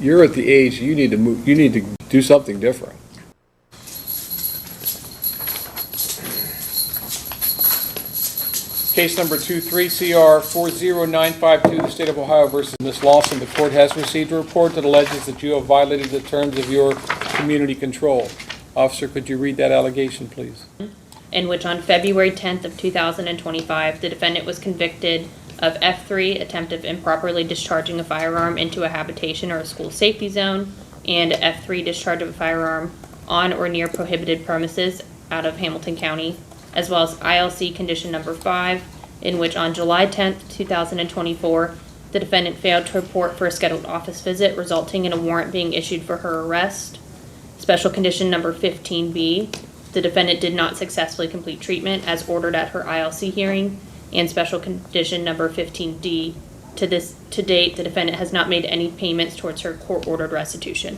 you're at the age you need to move. You need to do something different. Case number 23CR40952, the State of Ohio versus Ms. Lawson. The court has received a report that alleges that you have violated the terms of your community control. Officer, could you read that allegation, please? In which on February 10th of 2025, the defendant was convicted of F3, attempt of improperly discharging a firearm into a habitation or a school safety zone, and F3, discharge of a firearm on or near prohibited premises out of Hamilton County, as well as ILC condition number 5, in which on July 10th, 2024, the defendant failed to report for a scheduled office visit, resulting in a warrant being issued for her arrest. Special condition number 15B, the defendant did not successfully complete treatment as ordered at her ILC hearing, and special condition number 15D, to date, the defendant has not made any payments towards her court-ordered restitution.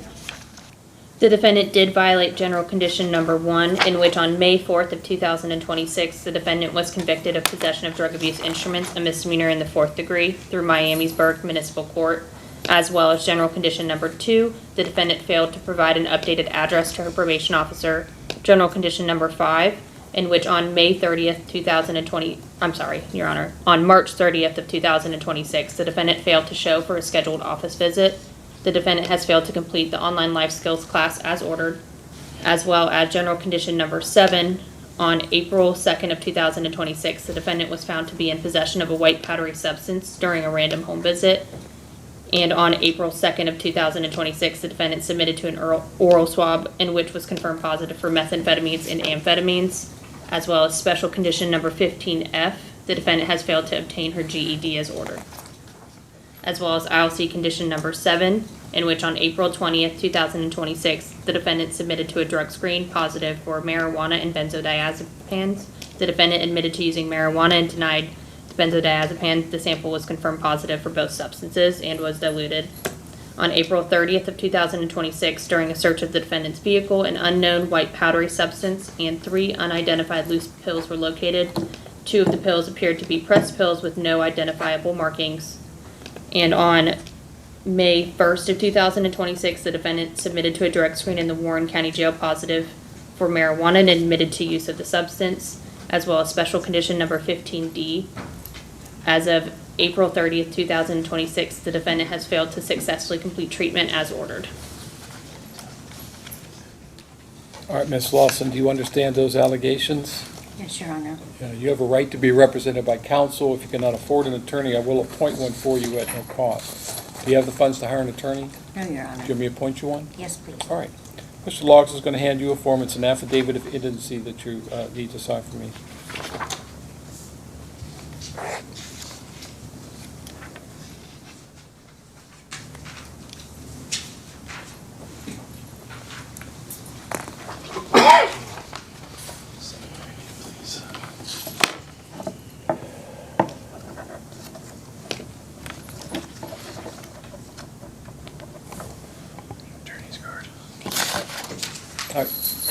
The defendant did violate general condition number 1, in which on May 4th of 2026, the defendant was convicted of possession of drug abuse instruments, a misdemeanor in the 4th degree, through Miamisburg Municipal Court, as well as general condition number 2, the defendant failed to provide an updated address to her probation officer. General condition number 5, in which on May 30th, 2020, on March 30th of 2026, the defendant failed to show for a scheduled office visit. The defendant has failed to complete the online life skills class as ordered, as well as general condition number 7. On April 2nd of 2026, the defendant was found to be in possession of a white powdery substance during a random home visit. And on April 2nd of 2026, the defendant submitted to an oral swab in which was confirmed positive for methamphetamines and amphetamines, as well as special condition number 15F. The defendant has failed to obtain her GED as ordered, as well as ILC condition number 7, in which on April 20th, 2026, the defendant submitted to a drug screen positive for marijuana and benzodiazepines. The defendant admitted to using marijuana and denied the benzodiazepines. The sample was confirmed positive for both substances and was diluted. On April 30th of 2026, during a search of the defendant's vehicle, an unknown white powdery substance and 3 unidentified loose pills were located. 2 of the pills appeared to be pressed pills with no identifiable markings. And on May 1st of 2026, the defendant submitted to a drug screen in the Warren County Jail positive for marijuana and admitted to use of the substance, as well as special condition number 15D. As of April 30th, 2026, the defendant has failed to successfully complete treatment as ordered. All right, Ms. Lawson, do you understand those allegations? Yes, Your Honor. You have a right to be represented by counsel. If you cannot afford an attorney, I will appoint one for you at no cost. Do you have the funds to hire an attorney? No, Your Honor. Do you want me to appoint you one? Yes, please. All right. Mr. Logs is going to hand you a form. It's an affidavit of indigency that you need to sign for me. All right.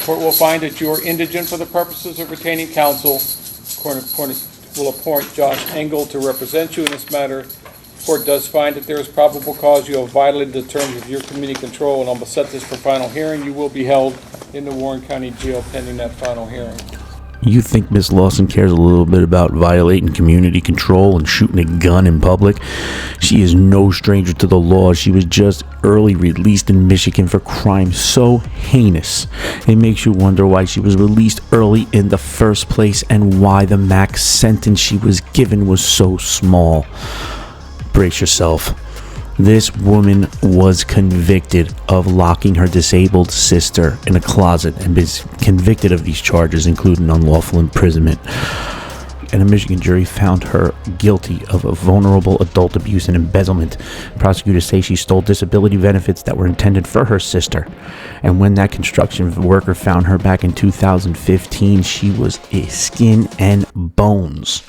Court will find that you are indigent for the purposes of retaining counsel. Court will appoint Josh Engel to represent you in this matter. Court does find that there is probable cause you have violated the terms of your community control, and I'm going to set this for final hearing. You will be held in the Warren County Jail pending that final hearing. You think Miss Lawson cares a little bit about violating community control and shooting a gun in public? She is no stranger to the law. She was just early released in Michigan for crimes so heinous. It makes you wonder why she was released early in the first place and why the max sentence she was given was so small. Brace yourself. This woman was convicted of locking her disabled sister in a closet and been convicted of these charges, including unlawful imprisonment. And a Michigan jury found her guilty of vulnerable adult abuse and embezzlement. Prosecutors say she stole disability benefits that were intended for her sister. And when that construction worker found her back in 2015, she was a skin and bones.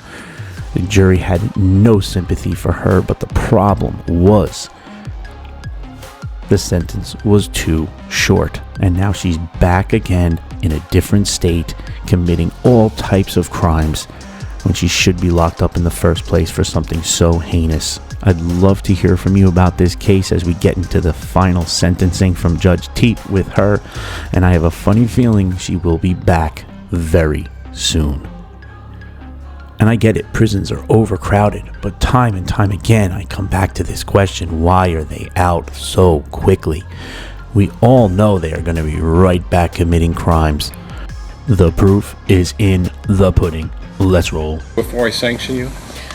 The jury had no sympathy for her, but the problem was the sentence was too short. And now she's back again in a different state, committing all types of crimes when she should be locked up in the first place for something so heinous. I'd love to hear from you about this case as we get into the final sentencing from Judge Teep with her, and I have a funny feeling she will be back very soon. And I get it, prisons are overcrowded, but time and time again I come back to this question: why are they out so quickly? We all know they are going to be right back committing crimes. The proof is in the pudding. Let's roll. Before I sanction you,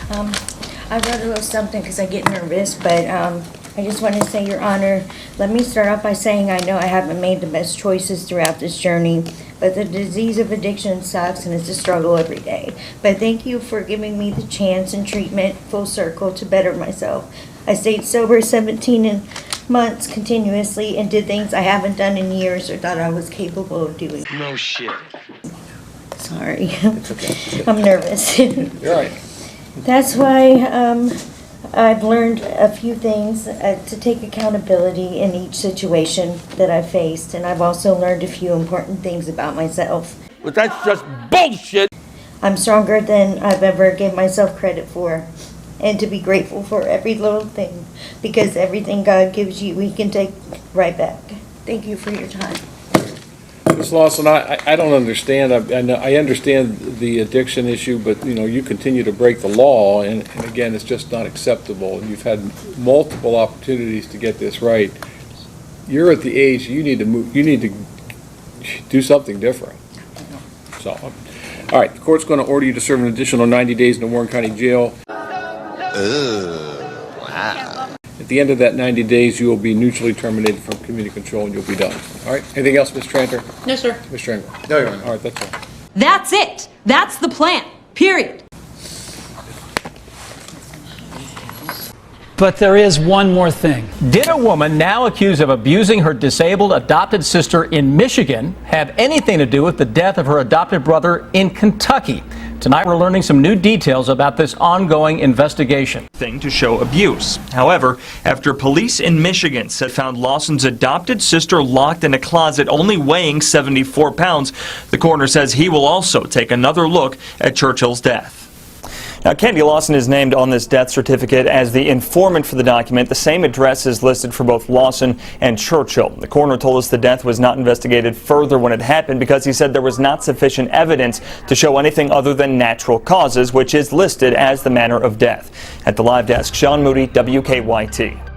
I wrote a little something because I get nervous, but I just want to say, Your Honor, let me start off by saying I know I haven't made the best choices throughout this journey, but the disease of addiction sucks and it's a struggle every day. But thank you for giving me the chance and treatment full circle to better myself. I stayed sober 17 months continuously and did things I haven't done in years or thought I was capable of doing. No shit. Sorry. it's okay. I'm nervous. You're right. That's why I've learned a few things to take accountability in each situation that I've faced, and I've also learned a few important things about myself. But that's just bullshit. I'm stronger than I've ever given myself credit for, and to be grateful for every little thing, because everything God gives you, we can take right back. Thank you for your time. Ms. Lawson, I don't understand. I understand the addiction issue, but, you continue to break the law, and again, it's just not acceptable. You've had multiple opportunities to get this right. You're at the age you need to move, you need to do something different. So, all right, the court's going to order you to serve an additional 90 days in the Warren County Jail. At the end of that 90 days, you will be neutrally terminated from community control and you'll be done. All right, anything else, Ms. Tranter? No, sir. Ms. Tranter? No, Your Honor. All right, that's all. That's it. That's the plan. Period. But there is one more thing. Did a woman now accused of abusing her disabled adopted sister in Michigan have anything to do with the death of her adopted brother in Kentucky? Tonight we're learning some new details about this ongoing investigation. Thing to show abuse. However, after police in Michigan said found Lawson's adopted sister locked in a closet only weighing 74 pounds, the coroner says he will also take another look at Churchill's death. Now, Candy Lawson is named on this death certificate as the informant for the document. The same address is listed for both Lawson and Churchill. The coroner told us the death was not investigated further when it happened because he said there was not sufficient evidence to show anything other than natural causes, which is listed as the manner of death. At the live desk, Sean Moody, WKYT.